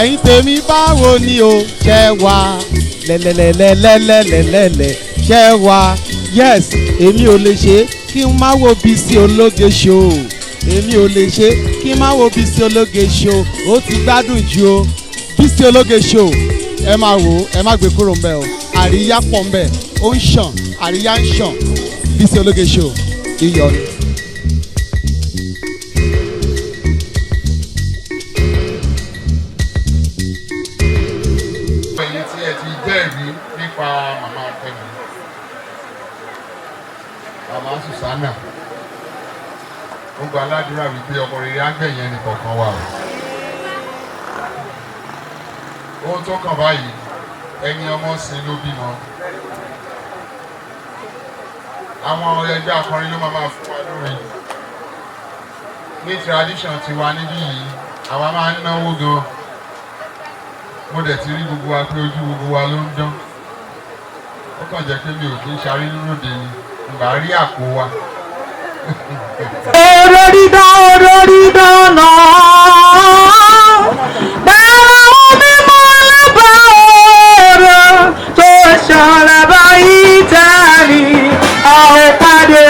ẹ̀yin tèmi báwo ni o ṣẹ́ wá lẹ́lẹ́lẹ́lẹ́lẹ́lẹ́lẹ́ ṣẹ́ wá yes èmi ò lè ṣe kí n má wo Bísí Ológe show èmi ò lè ṣe kí n má wo Bísí Ológe show ó ti gbádùn jù o Bísí Ológe show ẹ máa wò ó ẹ má gbé kúrò ńbẹ̀ o àríyá pọ̀ ńbẹ̀ ó ń ṣàn àríyá ń ṣàn Bísí Ológe show iyọ̀ ni. ẹ̀yin tí ẹ ti jẹ́rìí nípa màmá Fẹ́mi màmá Susanna ó gba aládùúrà wípé ọmọ rere ágbẹ̀yẹn ní kọ̀ọ̀kan wà o. ohun tó kàn báyìí ẹni ọmọ sin ló bímọ àwọn ẹgbẹ́ akọrin ló máa fún wa lórí ní tradition tiwa níbí yìí àwa máa ń náwó gan mo dẹ̀ ti rí gbogbo wa pé ojú gbogbo wa ló ń dán ó kàn jẹ́ pé mi ò kí ń ṣarí lóde ni ìgbà rí àpò wa. olórí dán náà bẹ́ẹ̀ omi mọ́ lẹ́bàá ọ̀rọ̀ tó ṣọlẹ̀ báyìí tẹ̀lé àwọn pàdé.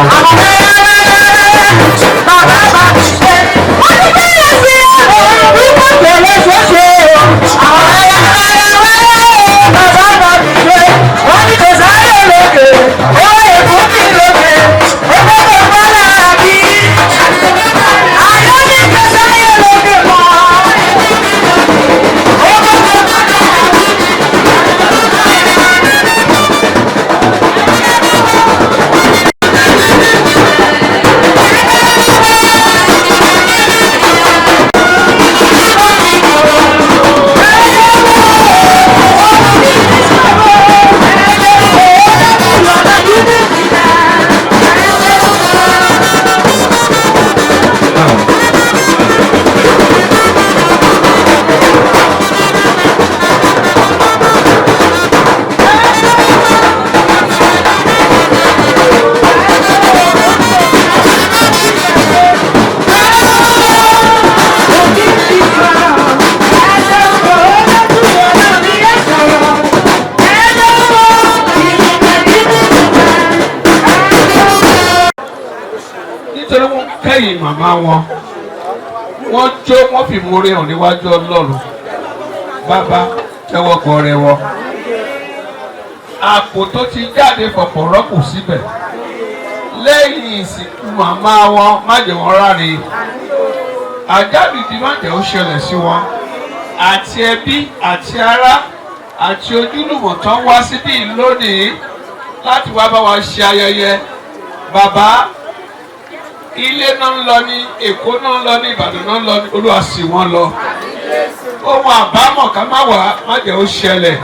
I'm lẹ́yìn màmá wọn wọ́n jó wọ́n fi mórí hàn níwájú Ọlọ́run. Bàbá tẹ́wọ́ kọ rẹ wọ. Àpò tó ti jáde fọ̀pọ̀ rọ́pò síbẹ̀ lẹ́yìn ìsìnkú màmá wọn má jẹ́ wọ́n ráre. Àjálùdí má jẹ́ ó ṣẹlẹ̀ sí wọn. Àti ẹbí àti ará àti ojúlùmọ̀ tó ń wá síbí lónìí láti wá bá wa ṣe ayẹyẹ. Bàbá ilé náà ń lọ ní Èkó náà ń lọ ní Ìbàdàn náà ń lọ ní Olúwa sì wọ́n lọ. Ohun àbámọ̀ ká má wà má jẹ́ ó ṣẹlẹ̀.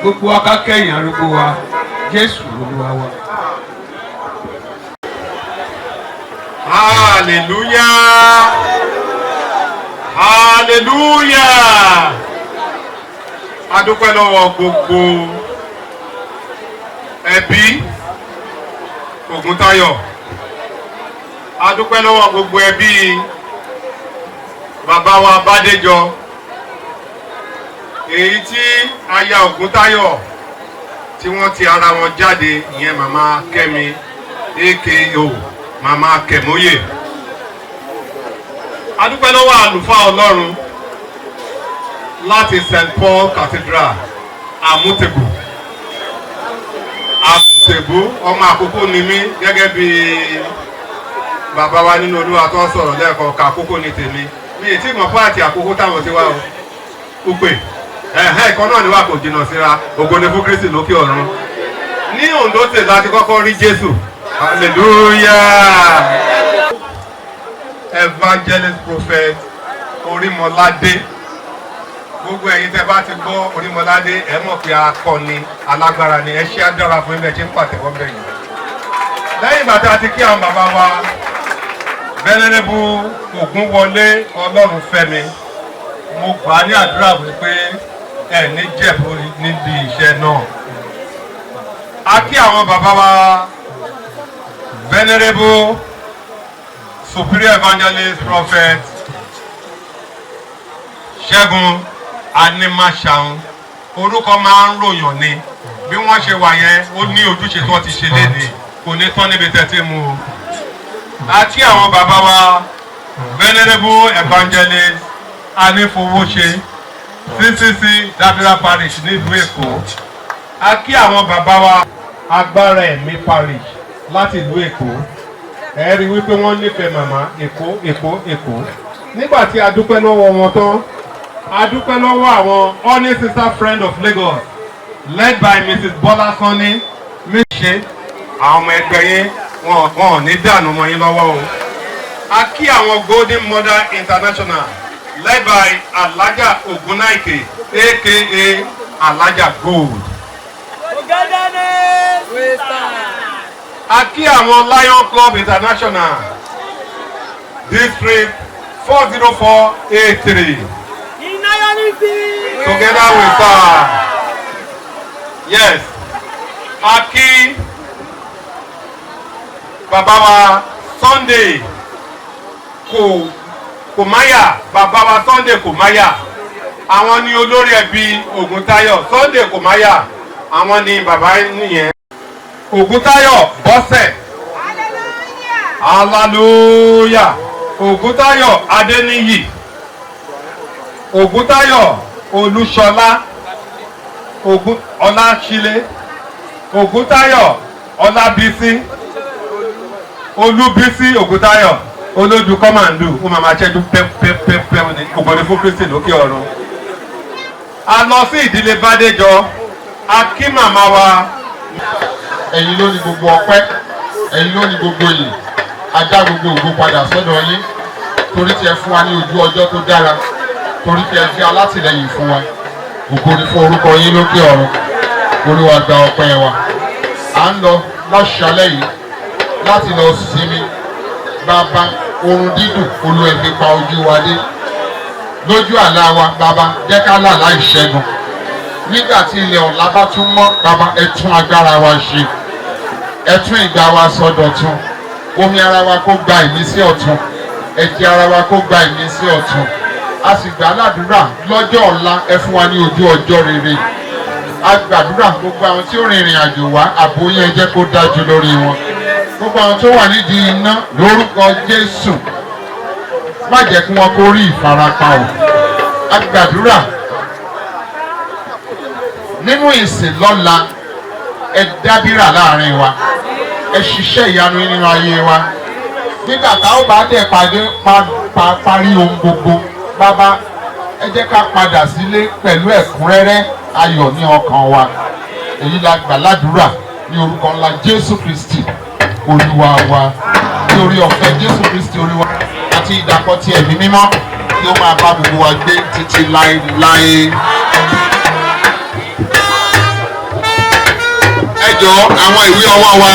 Gbogbo wa ká kẹ́yìn arúgbó wa Jésù Olúwa wa. Hallelujah! Hallelujah! A dúpẹ́ lọ́wọ́ gbogbo ẹbí Ògúntáyọ̀. A dúpẹ́ lọ́wọ́ gbogbo ẹbí bàbá wa Bádéjọ. Èyí tí aya Ògúntáyọ̀ tí wọ́n ti ara wọn jáde ìyẹn màmá Kẹ́mi AKO màmá Kẹ̀móyè. A dúpẹ́ lọ́wọ́ àlùfáà Ọlọ́run láti St. Paul Cathedral Àmútèbù. Àmútèbù ọmọ Àkókó ni mí gẹ́gẹ́ bí bàbá wa nínú Olúwa tó ń sọ̀rọ̀ lẹ́ẹ̀kan ká Àkókó ni tèmi. Mi ì tí mọ̀ fún àti Àkókó táwọn ti wá o. Upe ìkan náà ni wà kò jìnnà síra. Ògo ni fún Kristi lókè ọ̀run. Ní Ondo State láti kọ́kọ́ rí Jésù. Hallelujah! Evangelist prophet Orímọládé. Gbogbo ẹ̀yin tẹ́ bá ti gbọ́ Orímọládé ẹ mọ̀ pé akọni alágbára ni ẹ ṣe àdára fún ilé ẹ ṣe ń pàtẹ́wọ́ bẹ̀yìn. Lẹ́yìn ìgbà tí a ti kí àwọn bàbá wa Venerable Ògúnwọlé Ọlọ́runfẹ́mi, mo gbà ní àdúrà wípé ẹ ní jẹ̀bú níbi iṣẹ́ náà. A kí àwọn bàbá wa Venerable Superior Evangelist Prophet Ṣẹ́gun Animashaun. Orúkọ máa ń ròyàn ni bí wọ́n ṣe wà yẹn ó ní ojúṣe tí wọ́n ti ṣe léde kò ní tán níbi tẹ́tí mu o. A kí àwọn bàbá wa Venerable Evangelist Anífowóṣe CCC Dábírà Parish nílùú Èkó. A kí àwọn bàbá wa Agbára Ẹ̀mí Parish láti ìlú Èkó. Ẹ rí wípé wọ́n nífẹ̀ẹ́ màmá Èkó Èkó Èkó. Nígbà tí a dúpẹ́ lọ́wọ́ wọn tán, a dúpẹ́ lọ́wọ́ àwọn Honey Sister Friend of Lagos led by Mrs. Bola Sanni Mise. Àwọn ọmọ ẹgbẹ́ yẹn wọn ò ní dànù mọ́ yín lọ́wọ́ o. A kí àwọn Golden Mother International led by Alaja Ogunaike aka Alaja Gold. A kí àwọn Lion Club International District 404A3. Together with yes. A kí bàbá wa Sunday Kòmáyà, bàbá wa Sunday Kòmáyà. Àwọn ni olórí ẹbí Ògúntáyọ̀. Sunday Kòmáyà àwọn ni bàbá nìyẹn. Ògúntáyọ̀ Bọ́sẹ̀. Hallelujah. Ògúntáyọ̀ Adéníyì. Ògúntáyọ̀ Olúṣọlá. Ọláṣílé. Ògúntáyọ̀ Ọlábísí. Olúbísí Ògúntáyọ̀. Olójú kọ́màndù ó máa máa ṣẹ́jú pẹ́pẹ́pẹ́ ní ògbọ́n fún Kristi lókè ọ̀run. A lọ sí ìdílé Bádéjọ. A kí màmá wa. Ẹ̀yin ló ní gbogbo ọpẹ́, ẹ̀yin ló ní gbogbo yìí. A dá gbogbo ògo padà sọ́dọ̀ yín torí tí ẹ fún wa ní ojú ọjọ́ tó dára, torí tí ẹ fi alátìlẹyìn fún wa. Ògo ni fún orúkọ yín lókè ọ̀run. Olúwa gba ọpẹ́ wa. À ń lọ láṣálẹ́ yìí láti lọ sinmi. Bàbá oorun dídùn Olúwa fi pa ojú wa dé. Lójú àlá wa bàbá jẹ́ ká là láì ṣẹ́gun. Nígbà tí ilẹ̀ ọ̀la bá tún mọ́ bàbá ẹ tún agbára wa ṣe. Ẹ tún ìgbà wa sọdọ̀tun. Omi ara wa kó gba ìmísí ọ̀tun. Ẹ̀jẹ̀ ara wa kó gba ìmísí ọ̀tun. A sì gbà ládùúrà lọ́jọ́ ọ̀la ẹ fún wa ní ojú ọjọ́ rere. A gbàdúrà gbogbo àwọn tí ó rin ìrìn àjò wá ààbò yẹn jẹ́ kó dájú lórí wọn. gbogbo àwọn tó wà nídìí iná lórúkọ Jésù má jẹ́ kí wọ́n kó rí ìfarapa o. A gbàdúrà nínú ìsìn lọ́la ẹ dábìrà láàrin wa, ẹ ṣiṣẹ́ ìyanu nínú ayé wa. Nígbà tá ó bá dẹ̀ parí ohun gbogbo, bàbá ẹ jẹ́ ká padà sílé pẹ̀lú ẹ̀kúnrẹ́rẹ́ ayọ̀ ní ọkàn wa. Èyí la gbà ládùúrà ní orúkọ ńlá Jésù Kristi Olúwa wa, ní orí ọ̀fẹ́ Jésù Kristi Olúwa àti ìdàpọ̀ ti ẹ̀mí mímọ́ tí ó máa bá gbogbo wa gbé títí láéláé. Ẹ jọ̀ọ́ àwọn ìwé ọwọ́ wa.